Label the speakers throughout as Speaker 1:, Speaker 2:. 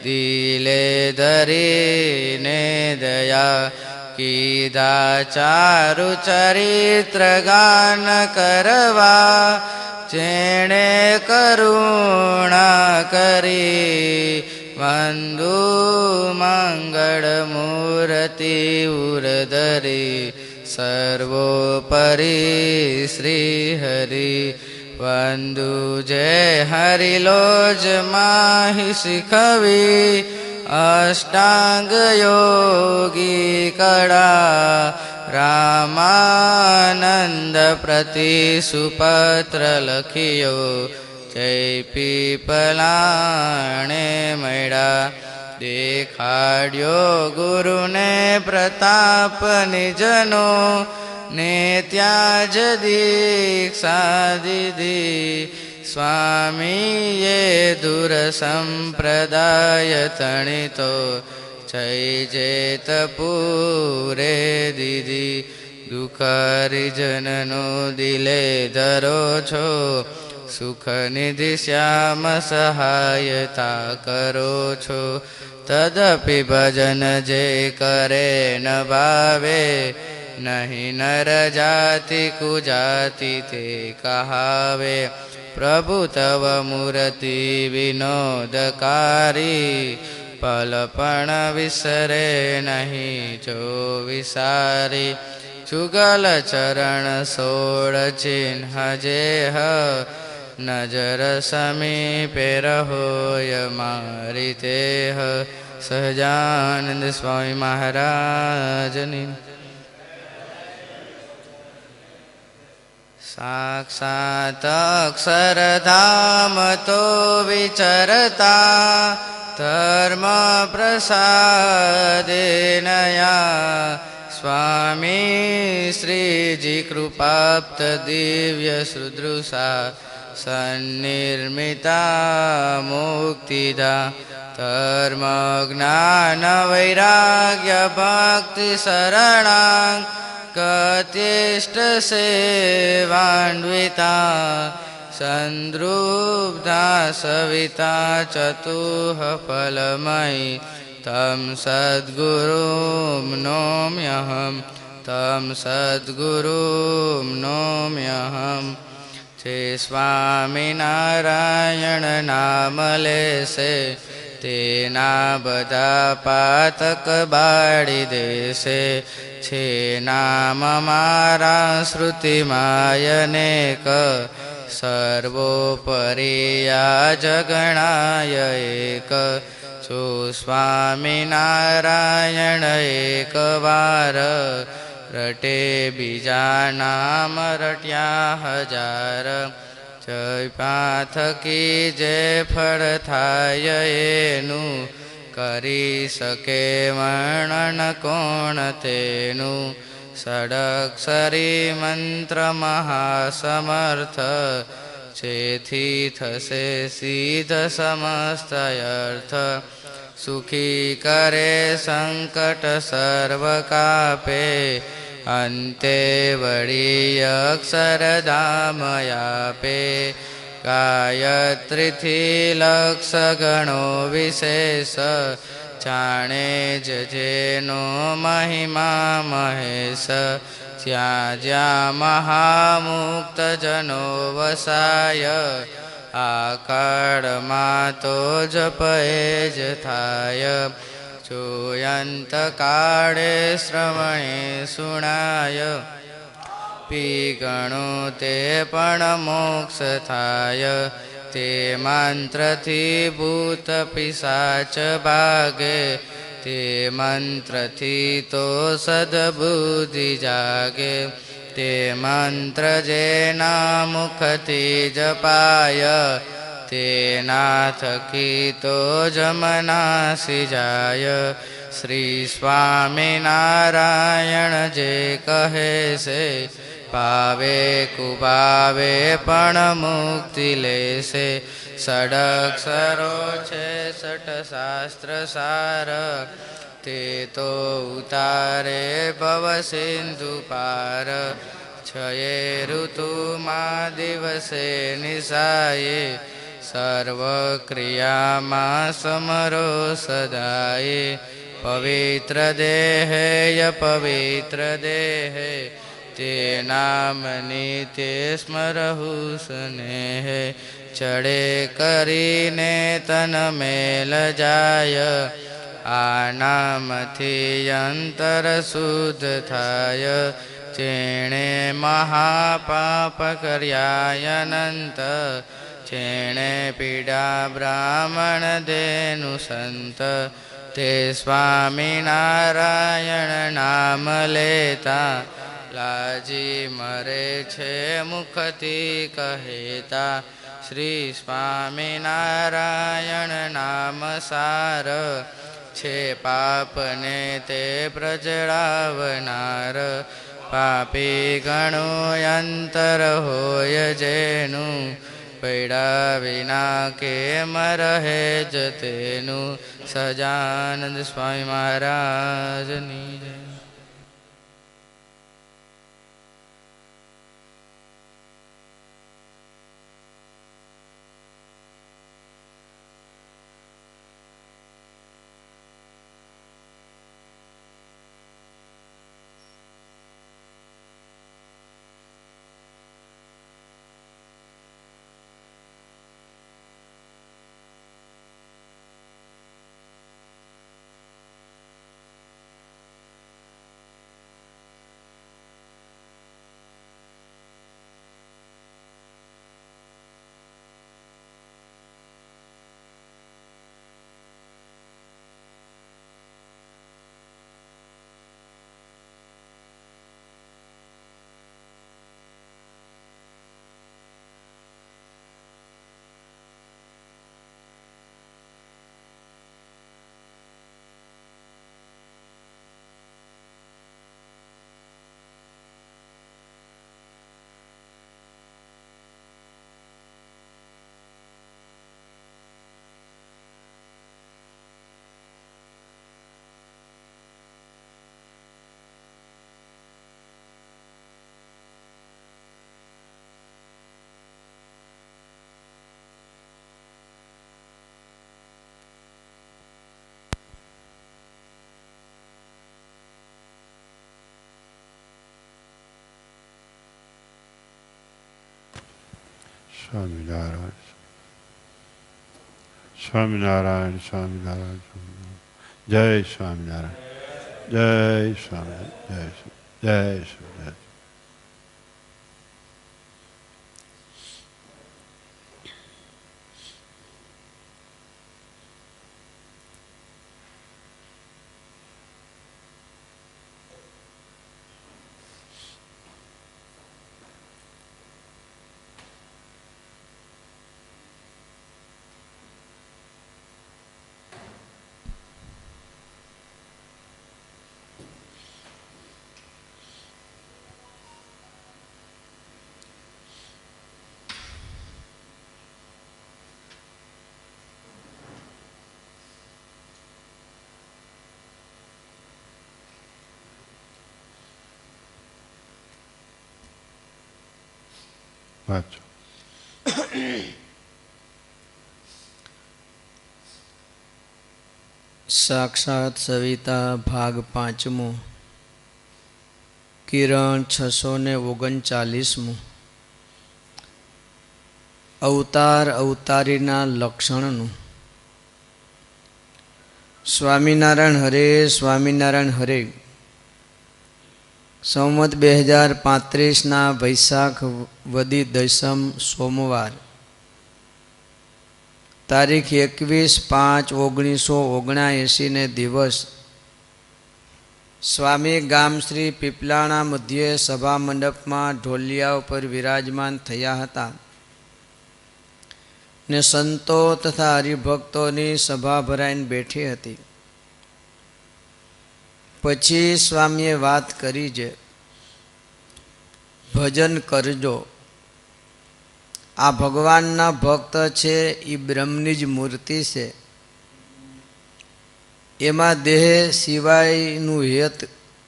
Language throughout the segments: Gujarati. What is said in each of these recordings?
Speaker 1: દિલે ધરીને દયા કીધા ચારુ ચરિત્ર ગાન કરવા જેણે કરુણા કરી વંદુ મંગળ મૂર્તિ ઉરધરી સર્વોપરી શ્રી હરિ વંદુ જય હરિલોજ માહી શીખવી અષ્ટાંગ યોગી કળા રામાનંદ પ્રતિ સુપત્ર લખિયો જય પીપલાણે મળ્યા દેખાડ્યો ગુરુને પ્રતાપ નિજનો ને ત્યાં જ દીક્ષા દીધી સ્વામીએ દૂર સંપ્રદાય તણિતો જય જેતપુરે દીદી દુઃખ હરિજનનો દિલે ધરો છો સુખ નિધિ શ્યામ સહાયતા કરો છો તદપિ ભજન જે કરે ન ભાવે નહીં નર જાતિ કુજાતિ તે કહાવે પ્રભુ તવ મૂર્તિ વિનોદકારી પલ પણ વિસરે નહીં જો વિસારી જુગલ ચરણ સોળ ચિહ્ન જેહ નજર સમીપે રહોય મારી તેહ સહજાનંદ સ્વામી મહારાજની સાક્ષાત અક્ષરધામ તો વિચરતા ધર્મ પ્રસાદેનયા સ્વામી શ્રીજી કૃપાપ્ત દિવ્ય સુદૃશા સન્નિર્મિતા મુક્તિદા ધર્મ જ્ઞાન વૈરાગ્ય ભક્તિ શરણાં ગતિષ્ઠ સેવાન્વિતા સંદ્રુબ્ધા સવિતા ચતુઃ ફલમયી તમ સદ્ગુરું નોમ્યહમ તમ સદ્ગુરું નોમ્યહમ જે સ્વામિનારાયણ નામ લેશે તેના બધા પાતક બાળી દેશે છે નામ મારા શ્રુતિમાયનેક સર્વોપરિયા જગણાય એક જો સ્વામિનારાયણ એકવાર રટે બીજા નામ રટ્યા હજાર જય પાથકી જે ફળ થાય એનું કરી શકે વર્ણન કોણ તેનું ષડક્ષરી મંત્ર મહાસમર્થ જેથી થશે સિદ્ધ સમસ્ત અર્થ સુખી કરે સંકટ સર્વ કાપે અંતે વળી અક્ષરધામ આપે ગાયત્રીથી લક્ષ ગણો વિશેષ જાણે જ જેનો મહિમા મહેશ જ્યાં જ્યાં મહામુક્ત જનો વસાય આ કાળમાં તો જપ એ જ થાય જોયંત કાળે શ્રવણે સુણાય પી ગણું તે પણ મોક્ષ થાય તે મંત્રથી ભૂત પિશાચ ભાગે તે મંત્રથી તો સદબુદ્ધિ જાગે તે મંત્ર જેના મુખથી જપાય તેના થકી તો જમનાસી જાય શ્રી સ્વામિનારાયણ જે કહે છે પાવે કુપાવે પણ મુક્તિ લેશે ષડક્ષરો છે સઠ શાસ્ત્ર સાર તે તો ઉતારે ભવ સિંધુ પાર છયે ઋતુમાં દિવસે નિશાયે સર્વ ક્રિયામાં સમરો સદાય પવિત્ર દેહે પવિત્ર દેહે તે નામની તે સ્મરહુ સ્નેહે ચડે કરીને તન મેલ જાય આ નામથી અંતર શુદ્ધ થાય જેણે મહાપાપ કર્યા અનંત જેણે પીડા બ્રાહ્મણ દેનું સંત તે સ્વામિનારાયણ નામ લેતા લાજી મરે છે મુખથી કહેતા શ્રી સ્વામિનારાયણ નામ સાર છે પાપને તે પ્રજળાવનાર પાપી ઘણું અંતર હોય જેનું પૈડા વિના કેમ રહે જ તેનું સજાનંદ સ્વામી મહારાજની જય.
Speaker 2: સ્વામિનારાયણ સ્વામિનારાયણ સ્વામિનારાયણ જય સ્વામિનારાયણ જય સ્વામિનારાયણ જય સ્વામિનારાયણ. વાંચો.
Speaker 3: સાક્ષાત સવિતા ભાગ 5મો કિરણ 639. અવતાર અવતારીના લક્ષણનું. સ્વામિનારાયણ હરે સ્વામિનારાયણ હરે. સંવત 2035 વૈશાખ વદી દશમ સોમવાર તારીખ 21/5/1979 ને દિવસ સ્વામી ગામ શ્રી પીપલાણા મધ્યે સભા મંડપમાં ઢોલિયા ઉપર વિરાજમાન થયા હતા ને સંતો તથા હરિભક્તોની સભા ભરાઈને બેઠી હતી. પછી સ્વામીએ વાત કરી છે, ભજન કરજો. આ ભગવાનના ભક્ત છે એ બ્રહ્મની જ મૂર્તિ છે. એમાં દેહ સિવાયનું હિત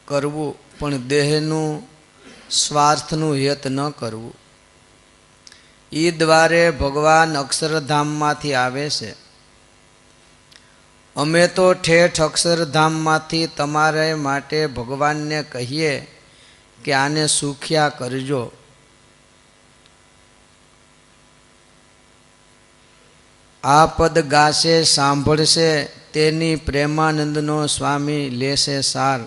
Speaker 3: કરવું, પણ દેહનું સ્વાર્થનું હિત ન કરવું. એ દ્વારે ભગવાન અક્ષરધામમાંથી આવે છે. અમે તો ઠેઠ અક્ષરધામમાંથી તમારે માટે ભગવાનને કહીએ કે આને સુખ્યા કરજો. આ પદ ગાશે સાંભળશે તેની પ્રેમાનંદનો સ્વામી લેશે સાર.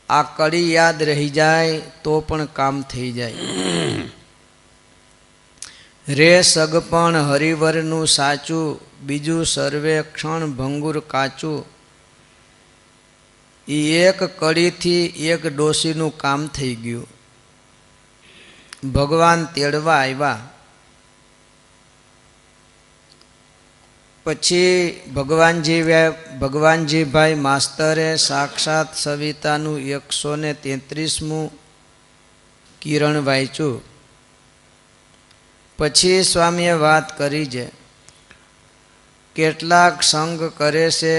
Speaker 3: આ કડી યાદ રહી જાય તો પણ કામ થઈ જાય. રે સગપણ હરિવરનું સાચું, બીજું સર્વે ક્ષણ ભંગુર કાચું. એ એક કડીથી એક ડોશીનું કામ થઈ ગયું. ભગવાન તેડવા આવ્યા. પછી ભગવાનજીભાઈ માસ્તરે સાક્ષાત સવિતાનું 133મું કિરણ વાંચ્યું. પછી સ્વામીએ વાત કરી છે, કેટલાક સંગ કરે છે,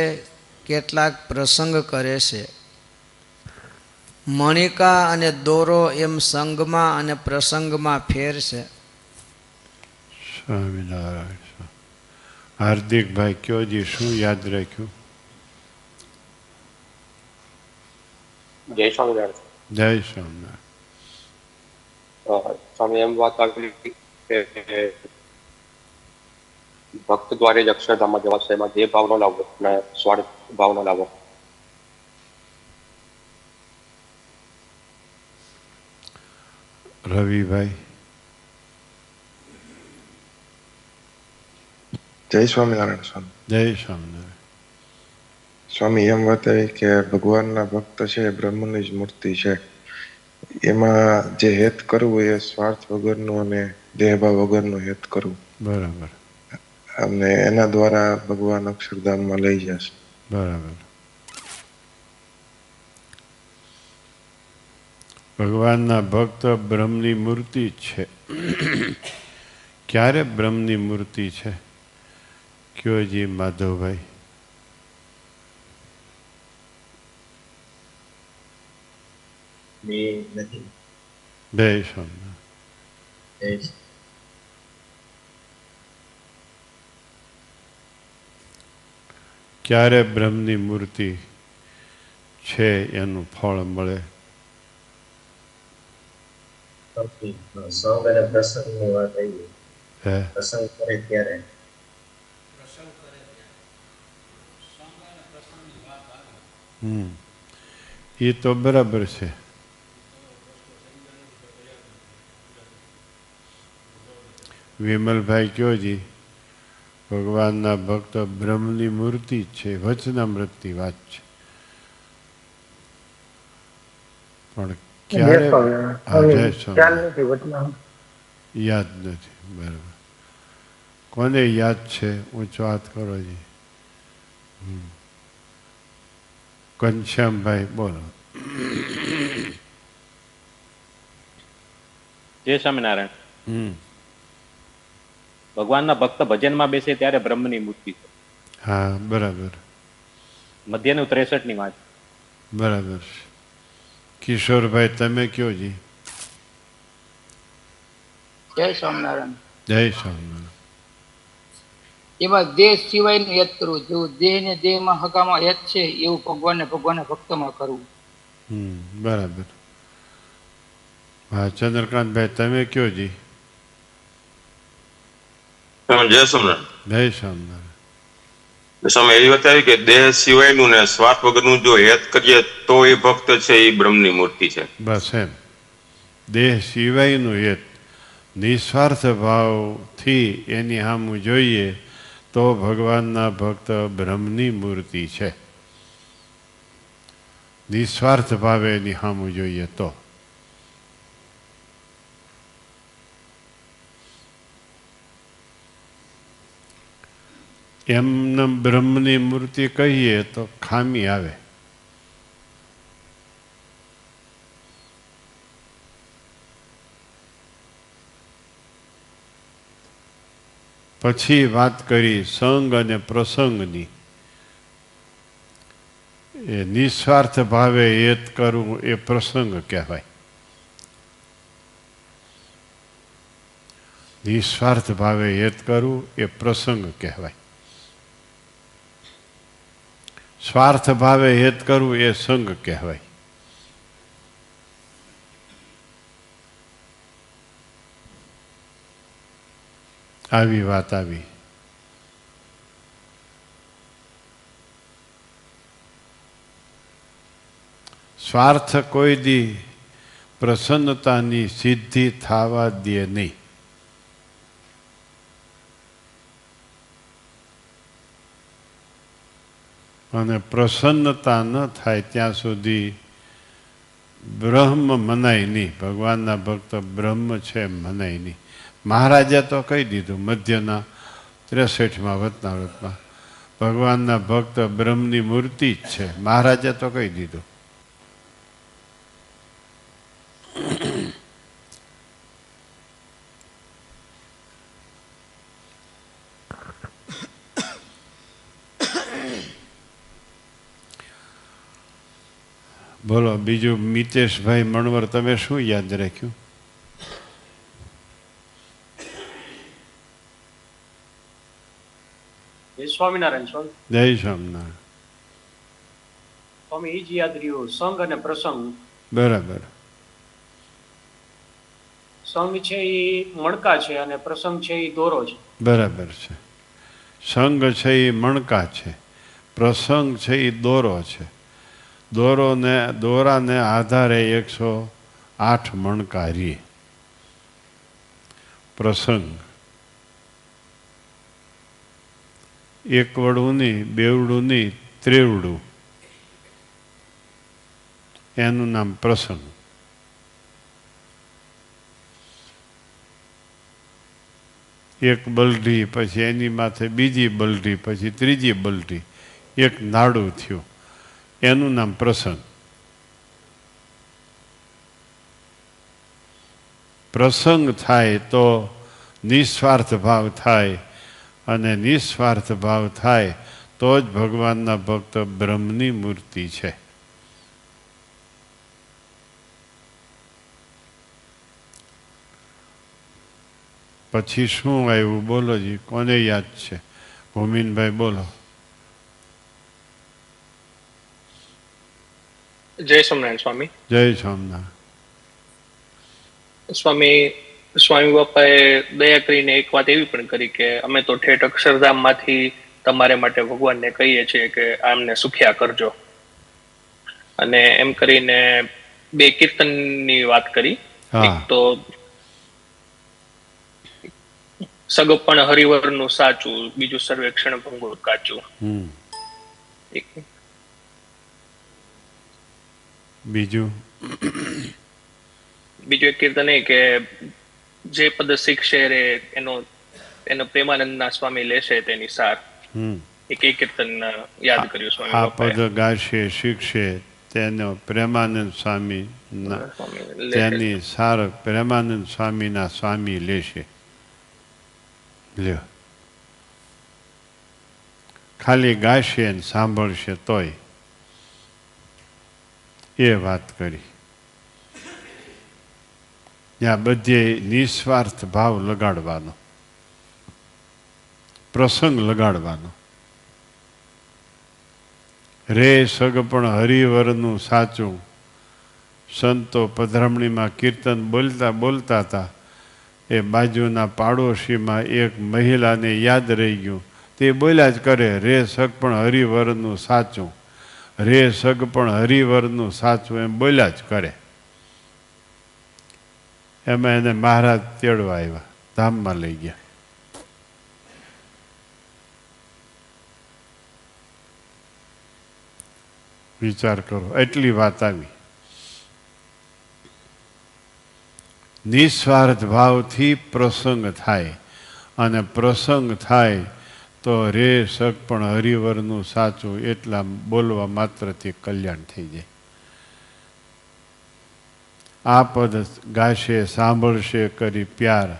Speaker 3: કેટલાક પ્રસંગ કરે છે. મણિકા અને દોરો એમ સંગમાં અને પ્રસંગમાં ફેર છે.
Speaker 2: સ્વામિનારાયણ. હાર્દિકભાઈ કયોજી, શું યાદ રાખ્યું?
Speaker 4: જય સ્વામિનારાયણ.
Speaker 2: જય સ્વામિનારાયણ.
Speaker 4: સ્વામી એમ વાત આવી કે ભક્ત દ્વારે જ અક્ષરધામમાં જવા છે, એમાં દેહ ભાવ ન લાવો અને સ્વાર્થ ભાવ ન લાવો.
Speaker 2: રવિભાઈ.
Speaker 5: જય સ્વામિનારાયણ સ્વામી.
Speaker 2: જય સ્વામિનારાયણ.
Speaker 5: સ્વામી એમ વાત આવી કે ભગવાનના ભક્ત છે બ્રહ્મની જ મૂર્તિ છે. એમાં જે હેત કરવું એ સ્વાર્થ વગરનું અને દેહભાવ વગરનું હેત કરવું.
Speaker 2: બરાબર.
Speaker 5: અને એના દ્વારા ભગવાન અક્ષરધામમાં લઈ જશે.
Speaker 2: બરાબર. ભગવાનના ભક્ત બ્રહ્મની મૂર્તિ છે. ક્યારે બ્રહ્મની મૂર્તિ છે? કયોજી માધવભાઈ. જય સ્વામિનારાયણ. ક્યારે બ્રહ્મની મૂર્તિ છે એનું ફળ મળે? એ તો બરાબર છે. વિમલભાઈ કયોજી, ભગવાનના ભક્ત બ્રહ્મની મૂર્તિ જ છે, વચનામૃતની વાત છે. પણ ક્યારે યાદ નથી. બરાબર. કોને યાદ છે? ઊંચો હાથ કરો જી. ઘનશ્યામભાઈ બોલો.
Speaker 6: જય સ્વામિનારાયણ. ભગવાનના ભક્ત ભજનમાં બેસે ત્યારે બ્રહ્મની મૂર્તિ છે.
Speaker 2: હા, બરાબર.
Speaker 6: મધ્યનું 63ની વાત.
Speaker 2: બરાબર. કિશોરભાઈ તમે કયો જી.
Speaker 7: જય સ્વામિનારાયણ.
Speaker 2: જય સ્વામિનારાયણ.
Speaker 7: એમાં દેહ સિવાયનું હેત કરવું, જેવું દેહ ને દેહમાં હગામાં હેત છે એવું ભગવાનને ભક્તમાં કરવું.
Speaker 2: બરાબર. હા, ચંદ્રકાંતભાઈ તમે કયો જી.
Speaker 8: જય સ્વામિનારાયણ.
Speaker 2: જય સ્વામિનારાયણ.
Speaker 8: સ્વામી એવી વાત આવી કે દેહ સિવાયનું ને સ્વાર્થ વગરનું જો હેત કરીએ તો એ ભક્ત છે, એ બ્રહ્મની મૂર્તિ છે.
Speaker 2: બસ એમ. દેહ સિવાયનું હેત નિસ્વાર્થ ભાવથી એની સામું જોઈએ તો ભગવાનના ભક્ત બ્રહ્મની મૂર્તિ છે. નિસ્વાર્થ ભાવે એની સામું જોઈએ તો. એમને બ્રહ્મની મૂર્તિ કહીએ તો ખામી આવે. પછી વાત કરી સંગ અને પ્રસંગની. એ નિસ્વાર્થ ભાવે હેત કરવું એ પ્રસંગ કહેવાય. નિસ્વાર્થ ભાવે હેત કરવું એ પ્રસંગ કહેવાય. સ્વાર્થ ભાવે હેત કરવું એ સંગ કહેવાય. આવી વાત આવી. સ્વાર્થ કોઈ દી પ્રસન્નતાની સિદ્ધિ થવા દે નહીં. અને પ્રસન્નતા ન થાય ત્યાં સુધી બ્રહ્મ મનાય નહીં. ભગવાનના ભક્ત બ્રહ્મ છે મનાય નહીં. મહારાજે તો કહી દીધું મધ્યના 63માં વતનાવૃતમાં, ભગવાનના ભક્ત બ્રહ્મની મૂર્તિ જ છે. મહારાજે તો કહી દીધું. બોલો બીજું. મિતેશભાઈ મણવર, તમે શું યાદ રાખ્યું?
Speaker 9: સ્વામિનારાયણ સ્વામી.
Speaker 2: જય સ્વામિનારાયણ.
Speaker 9: સ્વામી એ જ યાદ રહ્યું, સંગ અને પ્રસંગ.
Speaker 2: બરાબર.
Speaker 9: સંગ છે એ મણકા છે અને પ્રસંગ છે એ દોરો છે.
Speaker 2: બરાબર છે. સંગ છે એ મણકા છે, પ્રસંગ છે એ દોરો છે. દોરાને આધારે 108 મણકા રે. પ્રસંગ એકવડું નહીં, બેવડું નહીં, ત્રેવડું, એનું નામ પ્રસંગ. એક બલઢી, પછી એની માથે બીજી બલઢી, પછી ત્રીજી બલઢી, એક નાડું થયું, એનું નામ પ્રસંગ. પ્રસંગ થાય તો નિસ્વાર્થ ભાવ થાય, અને નિસ્વાર્થ ભાવ થાય તો જ ભગવાનના ભક્ત બ્રહ્મની મૂર્તિ છે. પછી શું આવ્યું બોલો જી, કોને યાદ છે? ભૂમિનભાઈ બોલો.
Speaker 10: જય સ્વામિનારાયણ સ્વામી.
Speaker 2: જય સ્વામિનારાયણ
Speaker 10: સ્વામી. સ્વામી બાપાએ દયા કરીને એક વાત એવી પણ કરી કે અમે તો ઠેઠ અક્ષરધામ માંથી તમારે માટે ભગવાનને કહીએ છીએ કે આમને સુખ્યા કરજો, અને એમ કરીને 2 કીર્તનની વાત કરી. એક તો સગપણ હરિવરનું સાચું, બીજું સર્વેક્ષણ ભંગુર કાચું.
Speaker 2: બીજું
Speaker 10: એક કીર્તન એ કે જે પદ શીખશે રે એનો પ્રેમાનંદના સ્વામી લેશે તેની સાર. એક કીર્તન યાદ કર્યું સ્વામી.
Speaker 2: આ પદ ગાશે શીખશે તેનો પ્રેમાનંદ સ્વામી તેની સાર પ્રેમાનંદ સ્વામીના સ્વામી લેશે. લ્યો, ખાલી ગાશે ને સાંભળશે તોય. એ વાત કરી. ત્યાં બધે નિસ્વાર્થ ભાવ લગાડવાનો, પ્રસંગ લગાડવાનો. રે સગપણ હરિવરનું સાચું. સંતો પધરામણીમાં કીર્તન બોલતા હતા. એ બાજુના પાડોશીમાં એક મહિલાને યાદ રહી ગયું, તે બોલ્યા જ કરે, રે સગપણ હરિવરનું સાચું, રે સગપણ હરિવરનું સાચું, એમ બોલ્યા જ કરે. એમાં એને મહારાજ તેડવા આવ્યા, ધામમાં લઈ ગયા. વિચાર કરો, એટલી વાત આવી. નિસ્વાર્થ ભાવથી પ્રસંગ થાય, અને પ્રસંગ થાય તો રે સગપણ હરિવરનું સાચું એટલા બોલવા માત્રથી કલ્યાણ થઈ જાય. આ પદ ગાશે સાંભળશે કરી પ્યાર,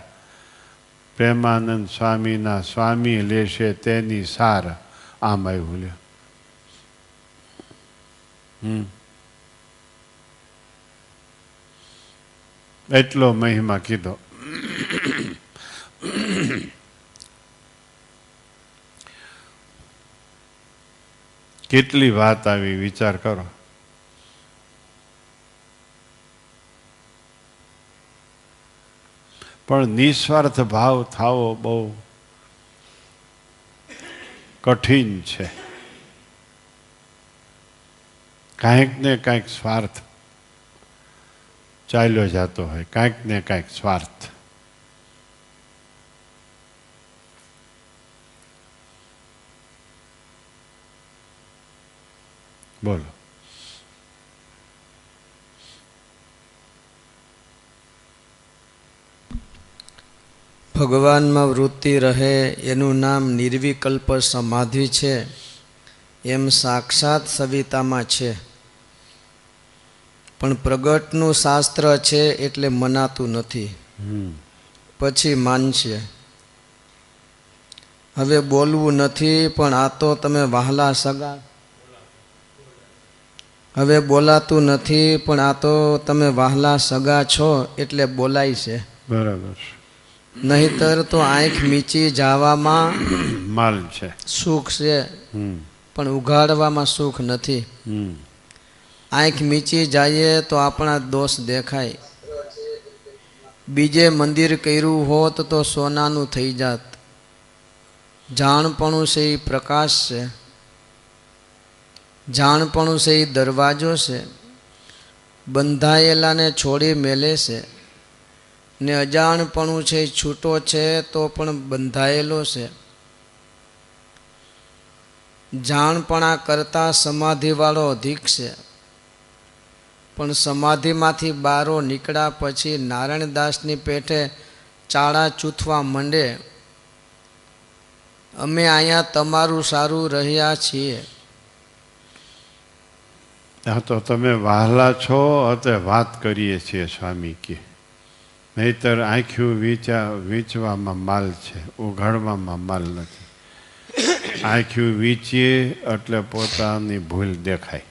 Speaker 2: પ્રેમાનંદ સ્વામીના સ્વામી લેશે તેની સાર. આમ આવ્યું. લ્યો, એટલો મહિમા કીધો. કેટલી વાત આવી વિચાર કરો. પણ નિસ્વાર્થ ભાવ થાવો બહુ કઠિન છે. કાંઈક ને કાંઈક સ્વાર્થ ચાલ્યો જતો હોય, કાંઈક ને કાંઈક સ્વાર્થ. બોલો.
Speaker 3: ભગવાનમાં વૃત્તિ રહે એનું નામ નિર્વિકલ્પ સમાધિ છે, એમ સાક્ષાત સવિતામાં છે. પણ પ્રગટનું શાસ્ત્ર છે એટલે મનાતું નથી, પછી માનશે. હવે બોલવું નથી, પણ આ તો તમે વહાલા સગા. હવે બોલાતું નથી, પણ આ તો તમે વહાલા સગા છો એટલે બોલાય છે.
Speaker 2: બરાબર.
Speaker 3: નહીતર તો આંખ મીચી જવામાં
Speaker 2: માલ છે,
Speaker 3: સુખ છે, પણ ઉઘાડવામાં સુખ નથી. આંખ મીચી જાય તો આપણા દોષ દેખાય. બીજે મંદિર કર્યું હોત તો સોનાનું થઈ જાત. જાણપણું છે એ પ્રકાશ છે, જાણપણું છે એ દરવાજો છે. બંધાયેલાને છોડી મેલે છે, ને અજાણપણું છે એ છૂટો છે તો પણ બંધાયેલો છે. જાણપણા કરતાં સમાધિવાળો અધિક છે. પણ સમાધિમાંથી બારો નીકળ્યા પછી નારાયણદાસની પેઠે ચાળા ચૂથવા માંડે, અમે અહીંયા તમારું સારું રહ્યા છીએ.
Speaker 2: આ તો તમે વહાલા છો તે વાત કરીએ છીએ સ્વામી કે, નહીતર આંખ્યું વીંચવામાં માલ છે, ઉઘાડવામાં માલ નથી. આંખ્યું વીંચીએ એટલે પોતાની ભૂલ દેખાય,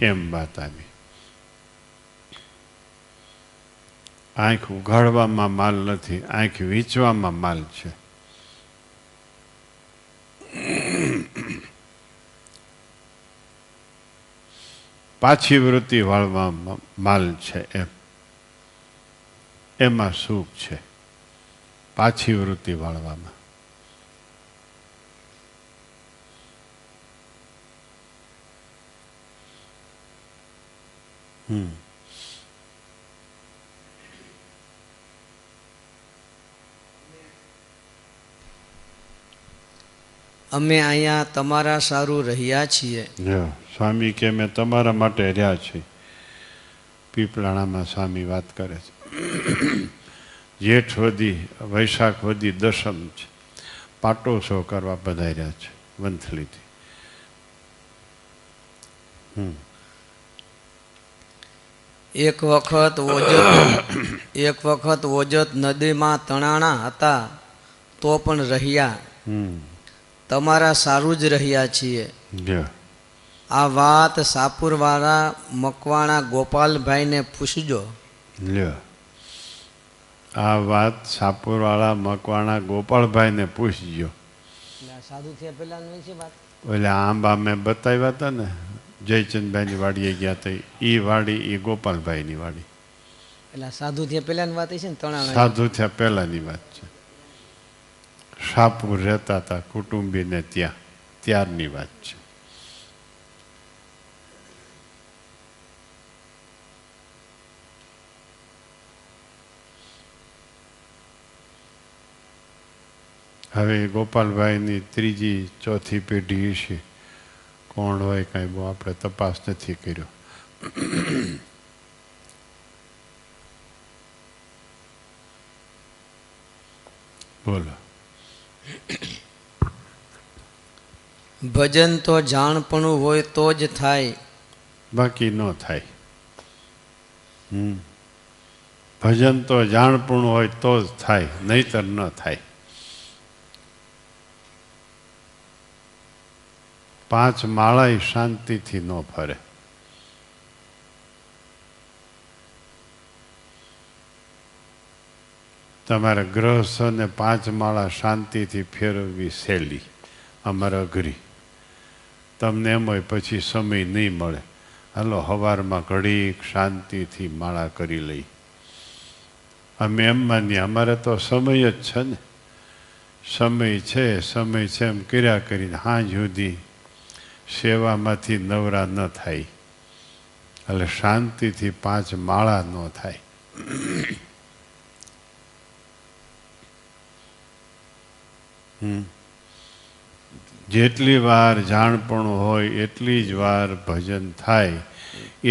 Speaker 2: એમ વાત આવી. આંખ ઉઘાડવામાં માલ નથી, આંખ વીંચવામાં માલ છે. પાછી વૃત્તિ વાળવામાં માલ છે, એમાં સુખ છે. પાછી વૃત્તિ વાળવામાં
Speaker 3: અમે અહીંયા તમારા સારું રહ્યા છીએ.
Speaker 2: સ્વામી કે મેં તમારા માટે રહ્યા છીએ. પીપળાણામાં સ્વામી વાત કરે છે. જેઠ વધી વૈશાખ વધી દશમ છે, પાટોત્સવ કરવા પધાર્યા છે વંથલીથી.
Speaker 3: એક વખત ઓજત નદીમાં તણાણા હતા તો પણ રહ્યા. તમારા સારું જ રહ્યા છીએ. આ વાત સાપુરવાળા મકવાણા ગોપાલભાઈને પૂછજો.
Speaker 2: આ વાત સાપુરવાળા મકવાણા ગોપાલભાઈને પૂછજો.
Speaker 3: સાધુ થયા પહેલાની છે વાત.
Speaker 2: એટલે આંબા મેં બતાવ્યા હતા ને, જયચંદભાઈની વાડીએ ગયા હતા, એ વાડી એ ગોપાલભાઈની વાડી.
Speaker 3: એટલે સાધુ થયા પહેલાની વાત છે ને, તણાણા
Speaker 2: સાધુ થયા પહેલાની વાત છે. શાહપુર રહેતા હતા કુટુંબીને ત્યાં, ત્યારની વાત છે. હવે ગોપાલભાઈની ત્રીજી ચોથી પેઢી છે, કોણ હોય કાંઈ બહુ આપણે તપાસ નથી કર્યો. બોલો.
Speaker 3: ભજન તો જાણપણું હોય તો જ થાય,
Speaker 2: બાકી ન થાય. ભજન તો જાણપણું હોય તો જ થાય, નહીતર ન થાય. 5 માળા શાંતિથી ન ફરે. તમારે ગ્રહસ્થને 5 માળા શાંતિથી ફેરવવી સહેલી, અમારે અઘરી. તમને એમ હોય પછી સમય નહીં મળે, હાલો સવારમાં ઘડીક શાંતિથી માળા કરી લઈ. અમે એમ માનીએ અમારે તો સમય જ છે ને, સમય છે એમ કર્યા કરીને સાંજ સુધી સેવામાંથી નવરા ન થાય, એટલે શાંતિથી 5 માળા ન થાય. જેટલી વાર જાણપણું હોય એટલી જ વાર ભજન થાય,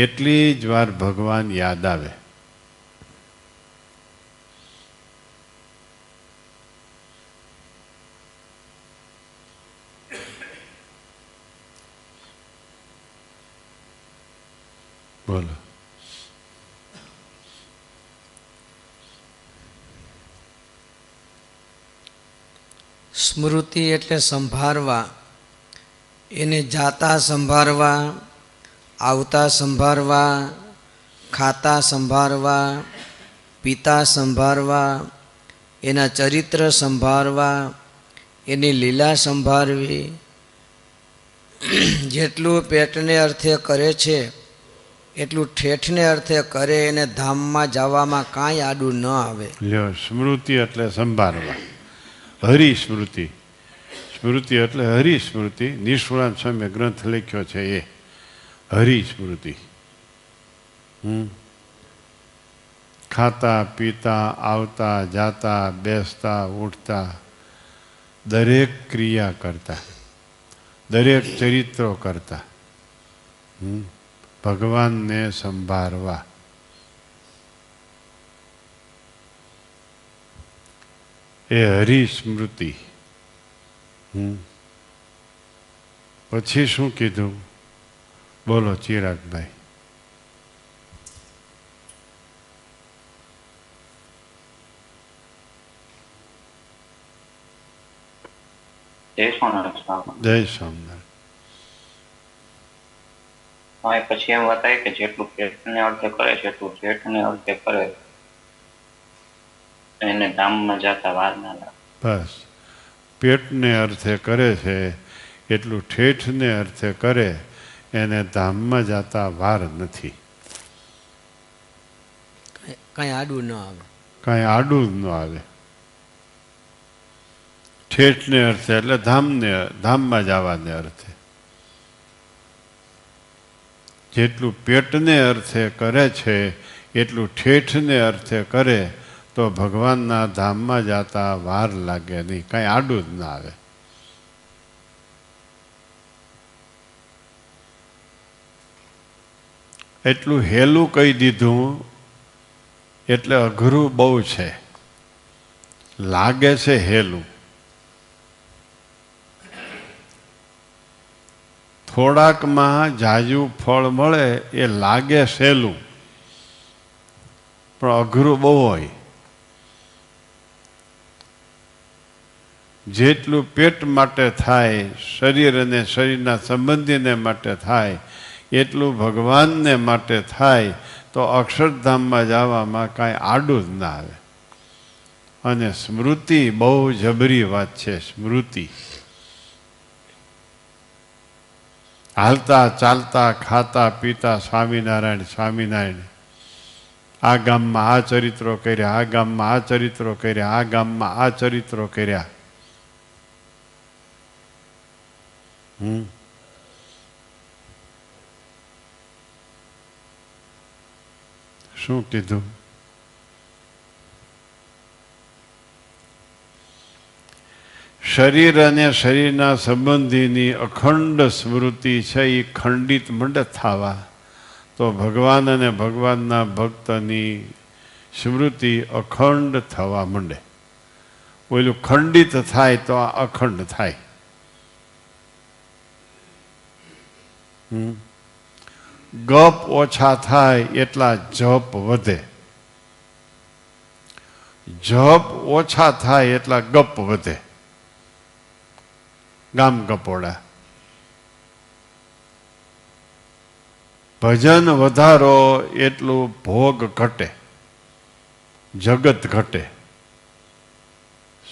Speaker 2: એટલી જ વાર ભગવાન યાદ આવે. બોલો.
Speaker 3: સ્મૃતિ એટલે સંભાળવા, એને જાતા સંભાળવા, આવતા સંભાળવા, ખાતા સંભાળવા, પીતા સંભાળવા, એના ચરિત્ર સંભાળવા, એની લીલા સંભાળવી. જેટલું પેટને અર્થે કરે છે એટલું ઠેઠને અર્થે કરે, એને ધામમાં જવામાં કાંઈ આડું ન આવે.
Speaker 2: લ્યો, સ્મૃતિ એટલે સંભાળવા, હરિસ્મૃતિ. સ્મૃતિ એટલે હરિસ્મૃતિ. નિષ્કુળાન સ્વામીએ ગ્રંથ લખ્યો છે એ હરિસ્મૃતિ. ખાતા પીતા આવતા જાતા બેસતા ઉઠતા દરેક ક્રિયા કરતા, દરેક ચરિત્રો કરતા ભગવાનને સંભાળવા. એ હરિસ્મૃતિ. પછી શું કીધું? બોલો ચિરાગભાઈ.
Speaker 11: જય સ્વામિનારાયણ.
Speaker 2: જય સ્વામિનારાયણ.
Speaker 11: પછી એમ બતાય કે જેટલું પેટને અર્થે કરે છે એટલું જેઠને અર્થે કરે, એને ધામમાં જતા વાર ના લાગે.
Speaker 2: બસ, પેટને અર્થે કરે છે એટલું ઠેઠને અર્થે કરે, એને ધામમાં જતા વાર નથી.
Speaker 3: કાંઈ આડું ન આવે,
Speaker 2: કાંઈ આડું જ ન આવે. ઠેઠને અર્થે એટલે ધામમાં જવાને અર્થે. જેટલું પેટને અર્થે કરે છે એટલું ઠેઠને અર્થે કરે તો ભગવાનના ધામમાં જતા વાર લાગે નહીં, કાંઈ આડું જ ના આવે. એટલું હેલું કહી દીધું એટલે અઘરું બહુ છે. લાગે છે હેલું, થોડાકમાં જાજુ ફળ મળે એ લાગે સહેલું, પણ અઘરું બહુ હોય. જેટલું પેટ માટે થાય, શરીર અને શરીરના સંબંધીને માટે થાય, એટલું ભગવાનને માટે થાય તો અક્ષરધામમાં જવામાં કાંઈ આડું જ ના આવે. અને સ્મૃતિ બહુ જબરી વાત છે. સ્મૃતિ હાલતા ચાલતા ખાતા પીતા સ્વામિનારાયણ સ્વામિનારાયણ. આ ગામમાં આ ચરિત્રો કર્યા, આ ગામમાં આ ચરિત્રો કર્યા, આ ગામમાં આ ચરિત્રો કર્યા. શું કીધું? શરીર અને શરીરના સંબંધીની અખંડ સ્મૃતિ છે એ ખંડિત મંડે થવા તો ભગવાન અને ભગવાનના ભક્તની સ્મૃતિ અખંડ થવા માંડે. ઓલું ખંડિત થાય તો આ અખંડ થાય. ગપ ઓછા થાય એટલા જપ વધે, જપ ઓછા થાય એટલા ગપ વધે. ગામ ગપોડા. ભજન વધારો એટલું ભોગ ઘટે, જગત ઘટે.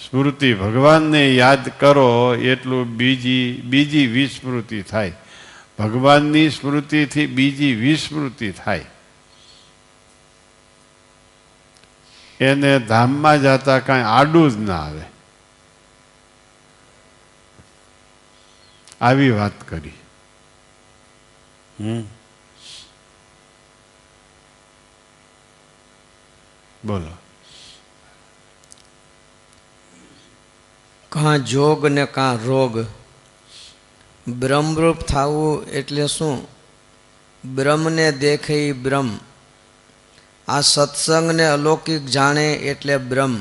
Speaker 2: સ્મૃતિ ભગવાનને યાદ કરો એટલું બીજી વિસ્મૃતિ થાય. ભગવાનની સ્મૃતિથી બીજી વિસ્મૃતિ થાય. એને ધામમાં જતા કાંઈ આડું જ ના આવે. આવી વાત કરી. બોલો.
Speaker 3: કાં જોગ ને કાં રોગ. બ્રહ્મરૂપ થવું એટલે શું? બ્રહ્મને દેખે ઈ બ્રહ્મ. આ સત્સંગને અલૌકિક જાણે એટલે બ્રહ્મ.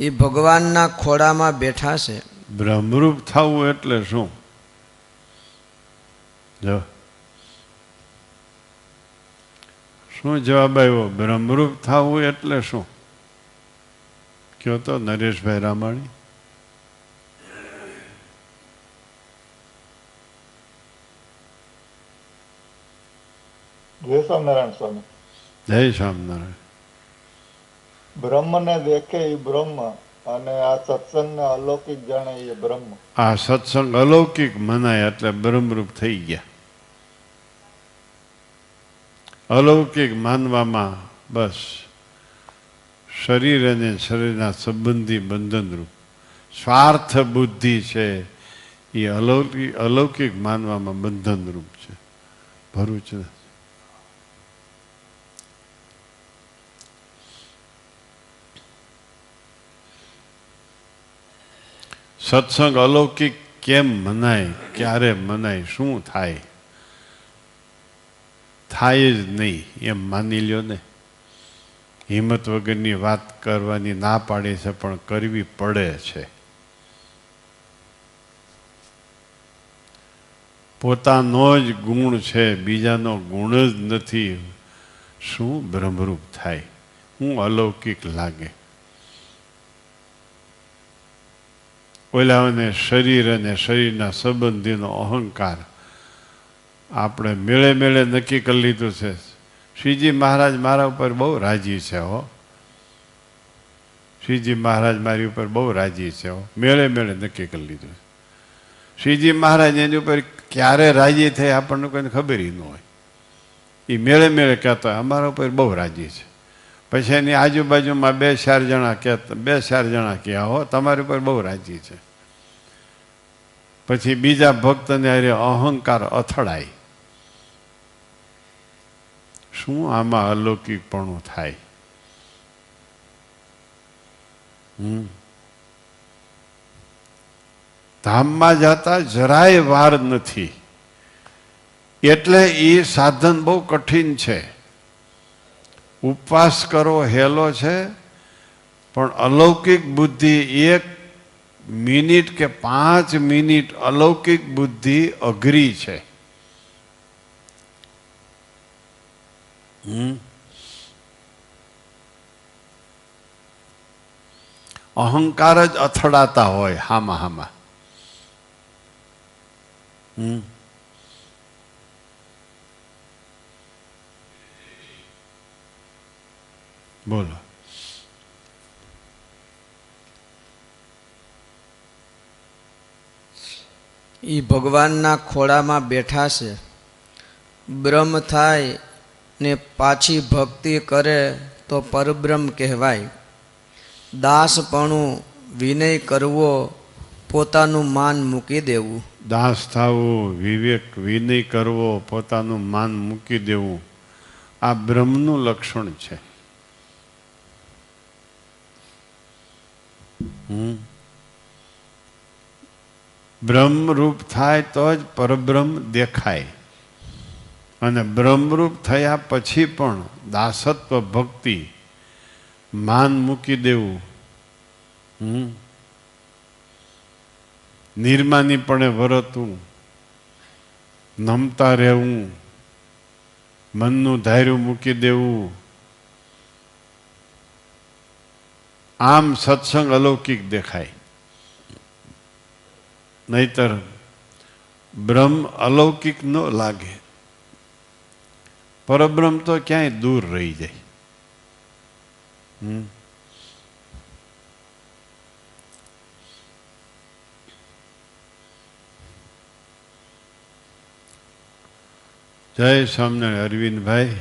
Speaker 3: એ ભગવાનના ખોળામાં બેઠા છે.
Speaker 2: બ્રહ્મરૂપ થવું એટલે શું? જો શું જવાબ આવ્યો? બ્રહ્મરૂપ થવું એટલે શું? કયો તો નરેશભાઈ રામાણી.
Speaker 12: જય સ્વામિનારાયણ સ્વામી.
Speaker 2: જય સ્વામિનારાયણ.
Speaker 12: બ્રહ્મને દેખે એ બ્રહ્મ અને આ સત્સંગને અલૌકિક જાણે એ બ્રહ્મ.
Speaker 2: આ સત્સંગ અલૌકિક મનાય એટલે બ્રહ્મરૂપ થઈ ગયા. અલૌકિક માનવામાં બસ શરીર અને શરીરના સંબંધી બંધનરૂપ સ્વાર્થ બુદ્ધિ છે એ અલૌકિક માનવામાં બંધનરૂપ છે. ભરૂચ સત્સંગ અલૌકિક કેમ મનાય? ક્યારે મનાય? શું થાય? થાય જ નહીં એમ માની લ્યો ને. હિંમત વગરની વાત કરવાની ના પાડે છે પણ કરવી પડે છે. પોતાનો જ ગુણ છે, બીજાનો ગુણ જ નથી. શું બ્રહ્મરૂપ થાય? શું અલૌકિક લાગે? ઓલાઓને શરીર અને શરીરના સંબંધીનો અહંકાર આપણે મેળે મેળે નક્કી કરી લીધું છે. શ્રીજી મહારાજ મારા ઉપર બહુ રાજી છે હો. શ્રીજી મહારાજ મારી ઉપર બહુ રાજી છે હો. મેળે મેળે નક્કી કરી લીધું છે. શ્રીજી મહારાજ એની ઉપર ક્યારે રાજી થાય આપણને કોઈને ખબર ન હોય. એ મેળે મેળે કહેતા અમારા ઉપર બહુ રાજી છે. પછી એની આજુબાજુમાં બે ચાર જણા કહ્યા હો તમારી ઉપર બહુ રાજી છે. પછી બીજા ભક્તને અરે અહંકાર અથડાય. શું આમાં અલૌકિકપણું થાય? ધામમાં જતા જરાય વાર નથી એટલે એ સાધન બહુ કઠિન છે. ઉપવાસ કરો હેલો છે પણ અલૌકિક બુદ્ધિ 1 મિનિટ કે 5 મિનિટ અલૌકિક બુદ્ધિ અઘરી છે. અહંકાર જ અથડાતા હોય હામાં હામાં. બોલો.
Speaker 3: એ ભગવાનના ખોળામાં બેઠા છે. બ્રહ્મ થાય ને પાછી ભક્તિ કરે તો પરબ્રહ્મ કહેવાય. દાસપણું વિનય કરવો પોતાનું માન મૂકી દેવું.
Speaker 2: દાસ થવું, વિવેક વિનય કરવો, પોતાનું માન મૂકી દેવું આ બ્રહ્મનું લક્ષણ છે. બ્રહ્મરૂપ થાય તો જ પરબ્રહ્મ દેખાય. અને બ્રહ્મરૂપ થયા પછી પણ દાસત્વ ભક્તિ માન મૂકી દેવું, નિર્માનીપણે વર્તવું, નમતા રહેવું, મનનું ધાર્યું મૂકી દેવું, આમ સત્સંગ અલૌકિક દેખાય. નહીતર બ્રહ્મ અલૌકિક ન લાગે. પરબ્રહ્મ તો ક્યાંય દૂર રહી જાય. જય સ્વામિનારાયણ અરવિંદભાઈ.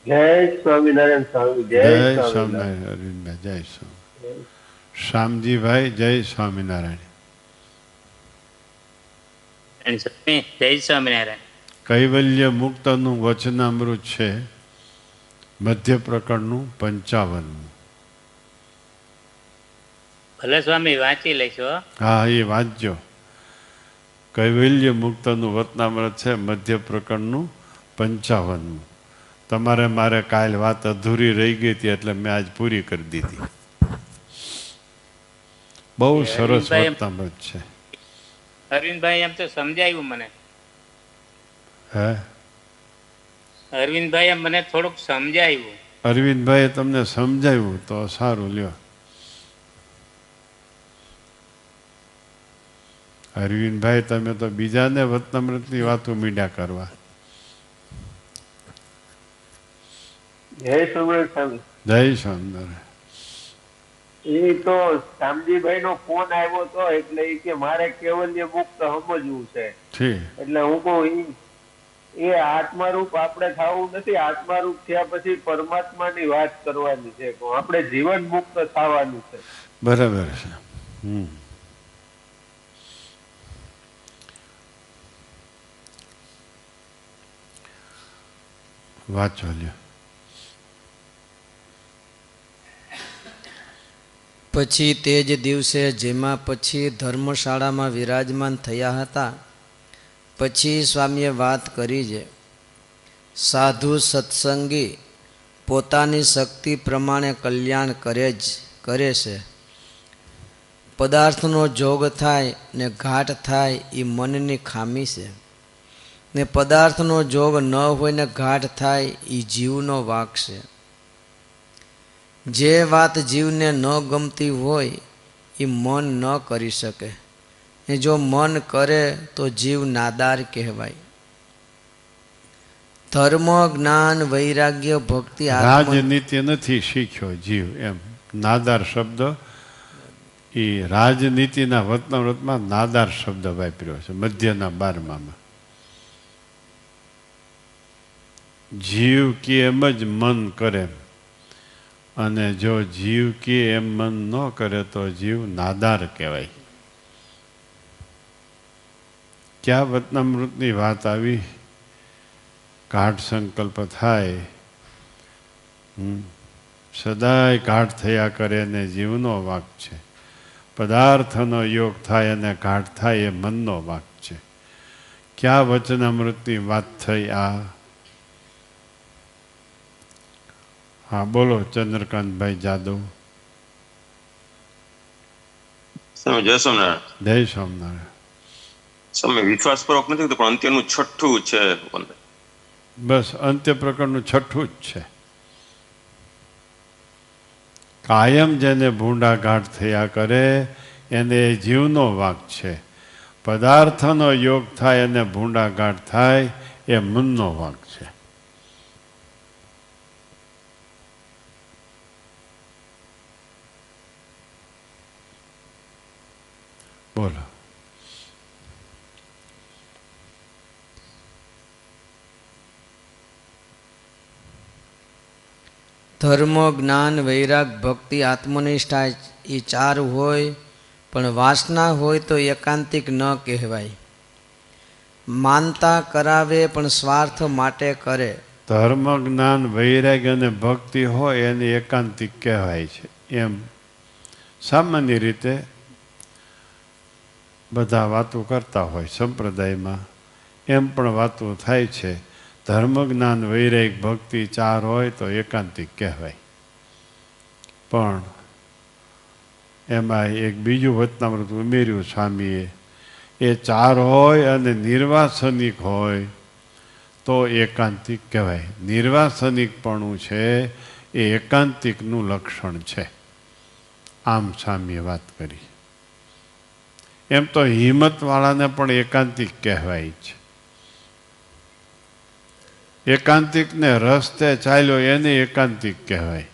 Speaker 13: જય સ્વામિનારાયણ સ્વામી.
Speaker 2: જય સ્વામિનારાયણ અરવિંદભાઈ. જય સ્વામી. શ્યામજીભાઈ જય સ્વામિનારાયણ.
Speaker 14: જય સ્વામિનારાયણ.
Speaker 2: કૈવલ્ય મુક્તનું વચનામૃત છે, મધ્ય પ્રકરણનું 55.
Speaker 14: ભલે સ્વામી વાંચી લઈશો.
Speaker 2: હા, એ વાંચજો. કૈવલ્ય મુક્તનું વચનામૃત છે, મધ્ય પ્રકરણનું 55. તમારે મારે કાલ વાત અધૂરી રહી ગઈ હતી એટલે મેં આજ પૂરી કરી દીધી. બહુ સરસ વચનામૃત છે.
Speaker 14: અરવિંદભાઈ એમ તો સમજાયું મને.
Speaker 2: હે
Speaker 14: અરવિંદભાઈ એમ મને થોડુંક સમજાયું.
Speaker 2: અરવિંદભાઈએ તમને સમજાવ્યું તો સારું. લ્યો અરવિંદભાઈ, તમે તો બીજાને વચનામૃતની વાતો મીંડ્યા કરવા.
Speaker 13: જય સ્વામિનારાયણ.
Speaker 2: જય સ્વામિનારાયણ.
Speaker 13: એ તો શામજીભાઈ નો ફોન આવ્યો હતો એટલે એ કે મારે કેવલ્ય મુક્ત સમજવું છે. એટલે હું કહું એ આત્મારૂપ આપણે થવું નથી. આત્મારૂપ થયા પછી પરમાત્માની વાત કરવાની છે. આપણે જીવન મુક્ત થવાનું છે.
Speaker 2: બરાબર છે. વાંચો લ્યો.
Speaker 3: પછી તે જ દિવસે જેમાં પછી ધર્મશાળામાં વિરાજમાન થયા હતા, પછી સ્વામીએ વાત કરી છે, સાધુ સત્સંગી પોતાની શક્તિ પ્રમાણે કલ્યાણ કરે છે. પદાર્થનો જોગ થાય ને ઘાટ થાય એ મનની ખામી છે, ને પદાર્થનો જોગ ન હોય ને ઘાટ થાય એ જીવનો વાંક છે. જે વાત જીવને ન ગમતી હોય એ મન ન કરી શકે, ને જો મન કરે તો જીવ નાદાર કહેવાય. ધર્મ, જ્ઞાન, વૈરાગ્ય, ભક્તિ,
Speaker 2: રાજનીતિ નથી શીખ્યો જીવ. એમ નાદાર શબ્દ એ રાજનીતિના વચનામૃતમાં નાદાર શબ્દ વાપર્યો છે, મધ્યના 12માં. જીવ કે એમ જ મન કરે, અને જો જીવ કે એમ મન ન કરે તો જીવ નાદાર કહેવાય. ક્યાં વચનામૃતની વાત આવી? ગાઢ સંકલ્પ થાય, સદાય ગાઢ થયા કરે ને જીવનો વાંક છે. પદાર્થનો યોગ થાય અને ગાઢ થાય એ મનનો વાંક છે. ક્યાં વચનામૃતની વાત થઈ આ? હા, બોલો ચંદ્રકાંતભાઈ જાદવ.
Speaker 8: જય સ્વામિનારાયણ.
Speaker 2: જય સ્વામિનારાયણ.
Speaker 8: સમય વિશ્વાસપૂર્વક નથી પણ અંત્યનું 6ઠું છે.
Speaker 2: બસ અંત્ય પ્રકરણનું 6ઠું જ છે. કાયમ જેને ભૂંડા ગાઢ થયા કરે એને જીવનો વાંક છે. પદાર્થનો યોગ થાય અને ભૂંડા ગાઢ થાય એ મનનો વાંક છે. બોલો.
Speaker 3: ધર્મ, જ્ઞાન, વૈરાગ, ભક્તિ, આત્મનિષ્ઠા એ 4 હોય પણ વાસના હોય તો એકાંતિક ન કહેવાય. માનતા કરાવે પણ સ્વાર્થ માટે કરે.
Speaker 2: ધર્મ, જ્ઞાન, વૈરાગ અને ભક્તિ હોય એને એકાંતિક કહેવાય છે. એમ સામાન્ય રીતે બધા વાતો કરતા હોય સંપ્રદાયમાં, એમ પણ વાતો થાય છે. ધર્મ, જ્ઞાન, વૈરાગ, ભક્તિ 4 હોય તો એકાંતિક કહેવાય. પણ એમાં એક બીજું વચનામૃત ઉમેર્યું સ્વામીએ, એ 4 હોય અને નિર્વાસનિક હોય તો એકાંતિક કહેવાય. નિર્વાસનિકપણું છે એ એકાંતિકનું લક્ષણ છે. આમ સ્વામીએ વાત કરી. એમ તો હિંમતવાળાને પણ એકાંતિક કહેવાય છે. એકાંતિકને રસ્તે ચાલ્યો એને એકાંતિક કહેવાય.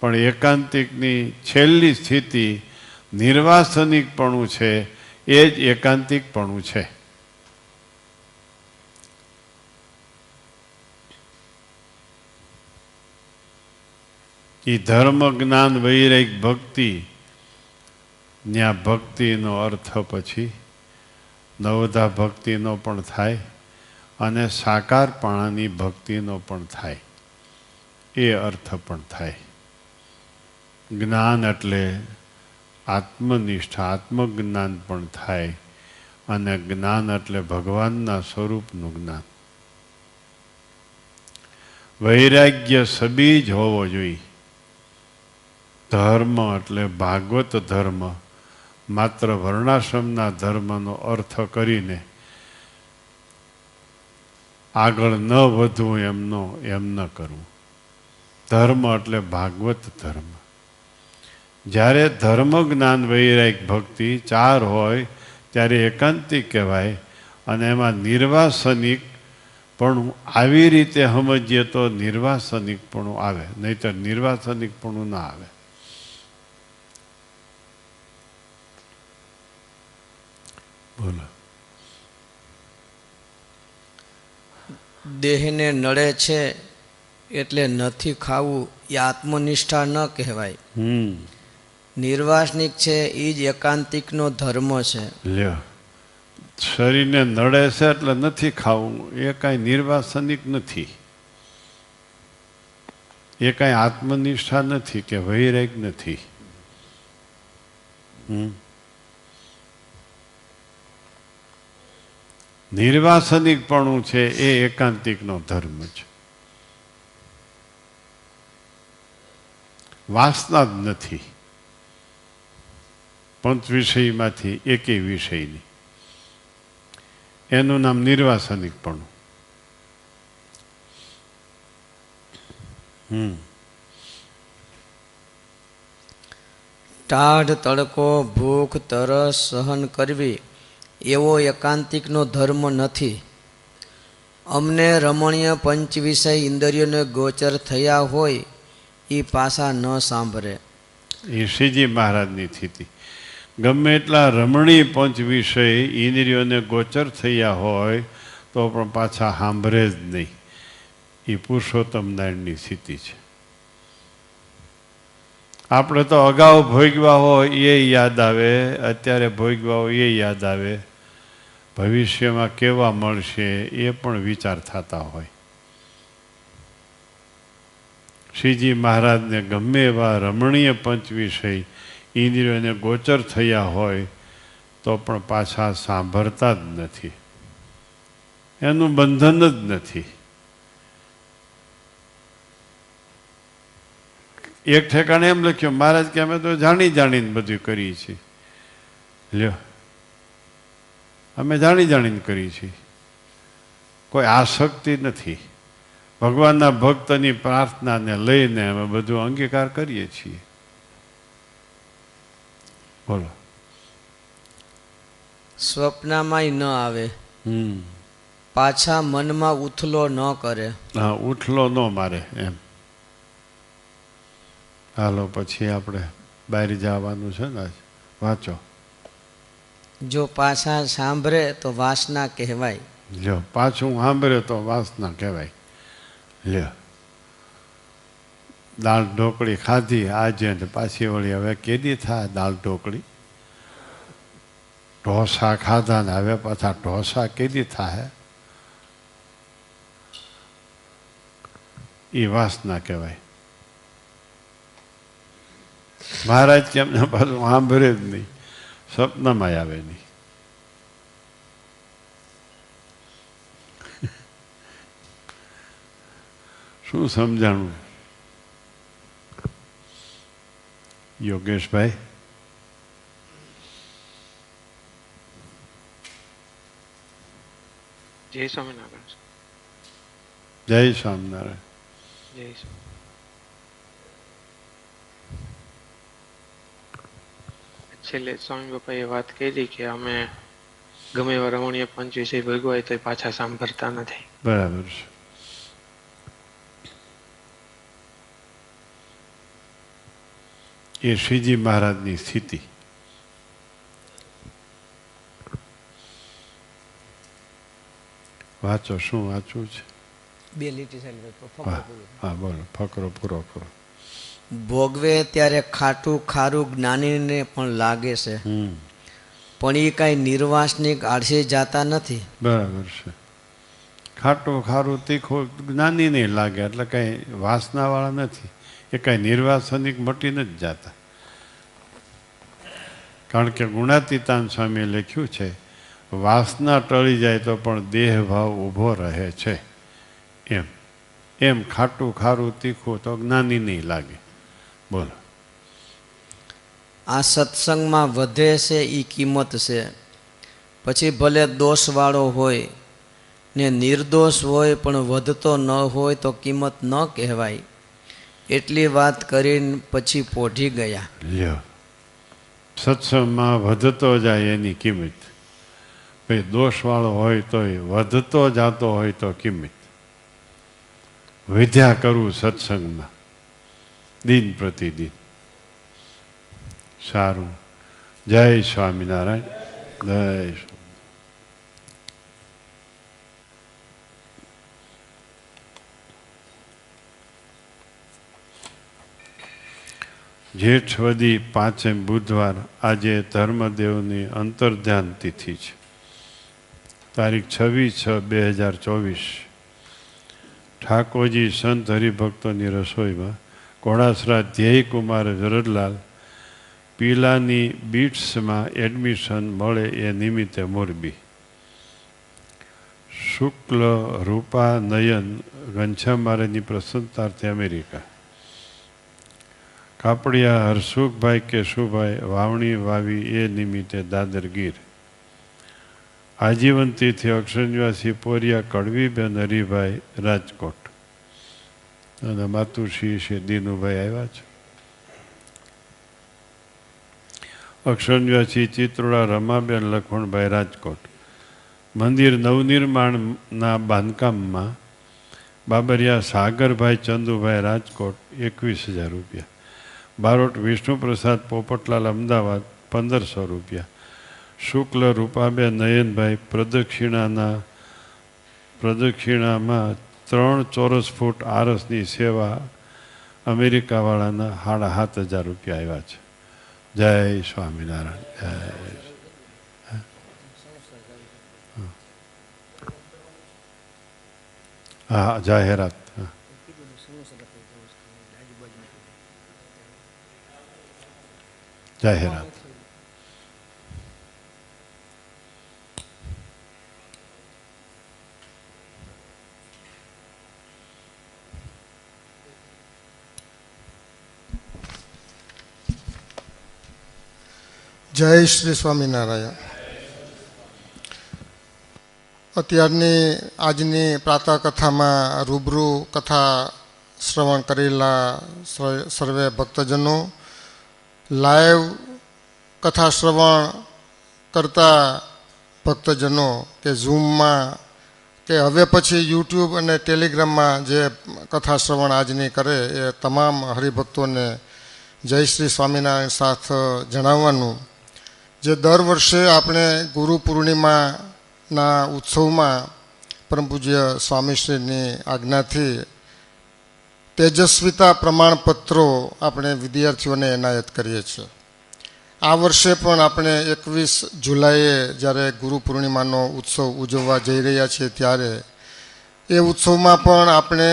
Speaker 2: પણ એકાંતિકની છેલ્લી સ્થિતિ નિર્વાસનિકપણું છે એ જ એકાંતિકપણું છે. એ ધર્મ જ્ઞાન વૈરાગ ભક્તિ, ત્યાં ભક્તિનો અર્થ પછી નવધા ભક્તિનો પણ થાય અને સાકારપણાની ભક્તિનો પણ થાય, એ અર્થ પણ થાય. જ્ઞાન એટલે આત્મનિષ્ઠા, આત્મજ્ઞાન પણ થાય અને જ્ઞાન એટલે ભગવાનના સ્વરૂપનું જ્ઞાન. વૈરાગ્ય સબી જ હોવો જોઈએ. ધર્મ એટલે ભાગવત ધર્મ, માત્ર વર્ણાશ્રમના ધર્મનો અર્થ કરીને આગળ ન વધવું એમ ન કરવું. ધર્મ એટલે ભાગવત ધર્મ. જ્યારે ધર્મ જ્ઞાન વૈરાગ ભક્તિ ચાર હોય ત્યારે એકાંતિક કહેવાય. અને એમાં નિર્વાસનિક પણ આવી રીતે સમજીએ તો નિર્વાસનિકપણું આવે, નહીતર નિર્વાસનિકપણું ના આવે. બોલો.
Speaker 3: દેહને નડે છે એટલે નથી ખાવું એ આત્મનિષ્ઠા ન કહેવાય. નિર્વાસનિક છે એ જ એકાંતિકનો ધર્મ છે.
Speaker 2: લ્યો, શરીરને નડે છે એટલે નથી ખાવું એ કાંઈ નિર્વાસનિક નથી, એ કાંઈ આત્મનિષ્ઠા નથી કે વૈરાગ નથી. નિર્વાસનિકપણું છે એ એકાંતિકનો ધર્મ છે. વાસના જ નથી પંચ વિષયમાંથી એકેય વિષયની, એનું નામ નિર્વાસનિકપણું.
Speaker 3: ટાઢ તડકો, ભૂખ, તરસ સહન કરવી એવો એકાંતિકનો ધર્મ નથી. અમને રમણીય પંચ વિષય ઇન્દ્રિયોને ગોચર થયા હોય એ પાછા ન સાંભળે.
Speaker 2: એ શ્રીજી મહારાજની સ્થિતિ. ગમે એટલા રમણીય પંચ વિષય ઇન્દ્રિયોને ગોચર થયા હોય તો પણ પાછા સાંભળે જ નહીં. એ પુરુષોત્તમ નારાયણની સ્થિતિ છે. આપણે તો અગાઉ ભોગવા હોય એ યાદ આવે, અત્યારે ભોગવા હોય એ યાદ આવે, ભવિષ્યમાં કેવા મળશે એ પણ વિચાર થતા હોય. શ્રીજી મહારાજને ગમે એવા રમણીય પંચ વિષય ઇન્દ્રિયોને ગોચર થયા હોય તો પણ પાછા સાંભળતા જ નથી, એનું બંધન જ નથી. એક ઠેકાણે એમ લખ્યું મહારાજ કે અમે તો જાણી જાણીને બધું કરીએ છીએ. લ્યો, અમે જાણી જાણીને કરીએ છીએ, કોઈ આસક્તિ નથી. ભગવાનના ભક્તની પ્રાર્થનાને લઈને અમે બધું અંગીકાર કરીએ છીએ. બોલો.
Speaker 3: સ્વપ્નમાં ન આવે, પાછા મનમાં ઉથલો ન કરે.
Speaker 2: હા, ઉથલો ન મારે એમ. હાલો પછી આપણે બહાર જવાનું છે ને, વાંચો.
Speaker 3: જો પાછા સાંભળે તો વાસના કહેવાય.
Speaker 2: જો પાછું સાંભળે તો વાસના કહેવાય. લ્યો, દાળ ઢોકળી ખાધી આજે ને પાછી વળી હવે કેદી થાય દાળ ઢોકળી. ઢોસા ખાધા ને હવે પાછા ઢોસા કેદી થાય, એ વાસના કહેવાય. મહારાજ કેમ પાછું સાંભળે જ નહીં, સપનામાં આવે નહીં. શું સમજાણું યોગેશભાઈ?
Speaker 15: જય સ્વામિનારાયણ.
Speaker 2: જય સ્વામિનારાયણ.
Speaker 15: જય સ્વામિનારાયણ. છેલ્લે સ્વામી બાપાએ વાત કરી કે અમે ગમે એવા રમણીય પંચ વિષય ભોગવાય તો પાછા સાંભળતા નથી.
Speaker 2: બરાબર છે. એ શ્રીજી મહારાજની સ્થિતિ. વાંચો, શું વાંચવું છે?
Speaker 3: 2 લીટી સાહેબ.
Speaker 2: હા બોલો, ફકરો પૂરો કરો.
Speaker 3: ભોગવે ત્યારે ખાટું ખારું જ્ઞાનીને પણ લાગે છે, પણ એ કાંઈ નિર્વાસનિક આળસે જાતા નથી.
Speaker 2: બરાબર છે. ખાટું ખારું તીખું જ્ઞાની નહીં લાગે એટલે કાંઈ વાસનાવાળા નથી, એ કાંઈ નિર્વાસનિક મટી નથી જાતા. કારણ કે ગુણાતીતાન સ્વામીએ લખ્યું છે, વાસના ટળી જાય તો પણ દેહ ભાવ ઊભો રહે છે. એમ ખાટું ખારું તીખું તો જ્ઞાની નહીં લાગે. બોલો.
Speaker 3: આ સત્સંગમાં વધે છે એ કિંમત છે. પછી ભલે દોષવાળો હોય ને નિર્દોષ હોય પણ વધતો ન હોય તો કિંમત ન કહેવાય. એટલી વાત કરીને પછી પોઢી ગયા.
Speaker 2: લ્યો, સત્સંગમાં વધતો જાય એની કિંમત. ભાઈ દોષવાળો હોય તોય વધતો જાતો હોય તો કિંમત. વિદ્યા કરવું સત્સંગમાં દિન પ્રતિદિન. સારું. જય સ્વામિનારાયણ. જય. જેઠ વદી 5 બુધવાર આજે ધર્મદેવની અંતર્ધ્યાન તિથિ છે. તારીખ 26/6/2024. ઠાકોરજી સંત હરિભક્તોની રસોઈમાં ઘોડાસરા ધ્યેયકુમાર જરદલાલ પીલાની બીટ્સમાં એડમિશન મળે એ નિમિત્તે મોરબી. શુક્લ રૂપા નયન ઘનશ્યામારેની પ્રસન્નતાર્થે અમેરિકા. કાપડિયા હરસુખભાઈ કેશુભાઈ વાવણી વાવી એ નિમિત્તે દાદર ગીર. આજીવન તિથિ અક્ષરનિવાસી પોરિયા કડવીબેન હરિભાઈ રાજકોટ. અને માતુશ્રી શ્રી દીનુભાઈ આવ્યા છે. અક્ષરનિવાસી ચિત્રોડા રમાબેન લખમણભાઈ રાજકોટ. મંદિર નવનિર્માણના બાંધકામમાં બાબરિયા સાગરભાઈ ચંદુભાઈ રાજકોટ 21,000 રૂપિયા. બારોટ વિષ્ણુપ્રસાદ પોપટલાલ અમદાવાદ 1,500 રૂપિયા. શુક્લ રૂપાબેન નયનભાઈ પ્રદક્ષિણામાં 3 ચોરસ ફૂટ આરસની સેવા અમેરિકાવાળાના 7,500 રૂપિયા આવ્યા છે. જય સ્વામિનારાયણ. જય. હા, જાહેરાત. જાહેરાત.
Speaker 16: જય શ્રી સ્વામિનારાયણ. અત્યારની આજની પ્રાતઃકથામાં રૂબરૂ કથા શ્રવણ કરેલા સર્વે ભક્તજનો, લાઈવ કથા શ્રવણ કરતા ભક્તજનો કે ઝૂમમાં કે હવે પછી યુટ્યુબ અને ટેલિગ્રામમાં જે કથા શ્રવણ આજની કરે એ તમામ હરિભક્તોને જય શ્રી સ્વામિનારાયણ સાથે જણાવવાનું. જે દર વર્ષે આપણે ગુરુ પૂર્ણિમાના ઉત્સવમાં પરમ પૂજ્ય સ્વામીશ્રીની આજ્ઞાથી તેજસ્વીતા પ્રમાણપત્રો આપણે વિદ્યાર્થીઓને એનાયત કરીએ છીએ. આ વર્ષે પણ આપણે 21 જુલાઈએ જ્યારે ગુરુ પૂર્ણિમાનો ઉત્સવ ઉજવવા જઈ રહ્યા છીએ ત્યારે એ ઉત્સવમાં પણ આપણે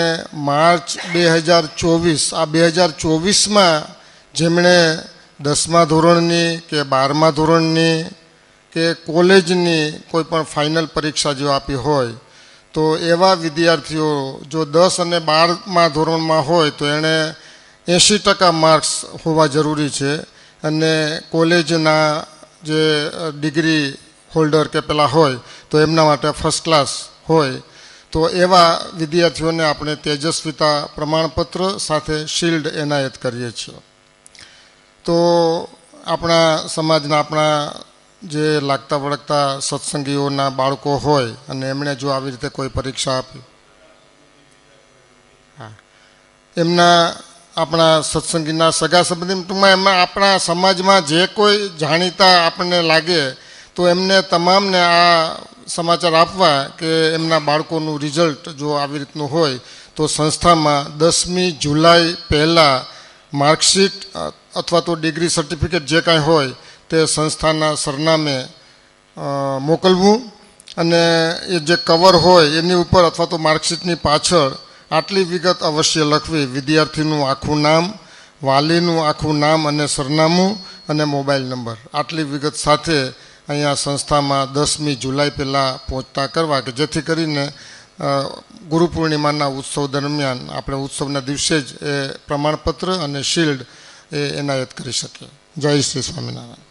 Speaker 16: માર્ચ 2024 આ 2024માં જેમણે 10મા ધોરણની કે 12મા ધોરણની કે કોલેજની કોઈ પણ ફાઇનલ પરીક્ષા જો આપી હોય તો એવા વિદ્યાર્થીઓ જો 10 અને 12મા ધોરણમાં હોય તો એણે 80% માર્ક્સ હોવા જરૂરી છે. અને કોલેજના જે ડિગ્રી હોલ્ડર કે પેલા હોય તો એમના માટે ફર્સ્ટ ક્લાસ હોય. તો એવા વિદ્યાર્થીઓને આપણે તેજસ્વીતા પ્રમાણપત્ર સાથે શિલ્ડ એનાયત કરીએ છીએ. તો આપણા સમાજના આપણા જે લાગતા વળગતા સત્સંગીઓના બાળકો હોય અને એમણે જો આવી રીતે કોઈ પરીક્ષા આપી, એમના આપણા સત્સંગીના સગા સંબંધી ટૂંકમાં એમાં આપણા સમાજમાં જે કોઈ જાણીતા આપણને લાગે તો એમને તમામને આ સમાચાર આપવા કે એમના બાળકોનું રિઝલ્ટ જો આવી રીતનું હોય તો સંસ્થામાં 10મી જુલાઈ પહેલાં માર્કશીટ અથવા તો ડિગ્રી સર્ટિફિકેટ જે કાંઈ હોય તે સંસ્થાના સરનામે મોકલવું અને એ જે કવર હોય એની ઉપર અથવા તો માર્કશીટની પાછળ આટલી વિગત અવશ્ય લખવી: વિદ્યાર્થીનું આખું નામ, વાલીનું આખું નામ અને સરનામું અને મોબાઈલ નંબર. આટલી વિગત સાથે અહીંયા સંસ્થામાં 10મી જુલાઈ પહેલાં પહોંચતા કરવા કે જેથી કરીને ગુરુ પૂર્ણિમાના ઉત્સવ દરમિયાન આપણે ઉત્સવના દિવસે જ એ પ્રમાણપત્ર અને શિલ્ડ એ એનાયત કરી શકીએ. જય શ્રી સ્વામિનારાયણ.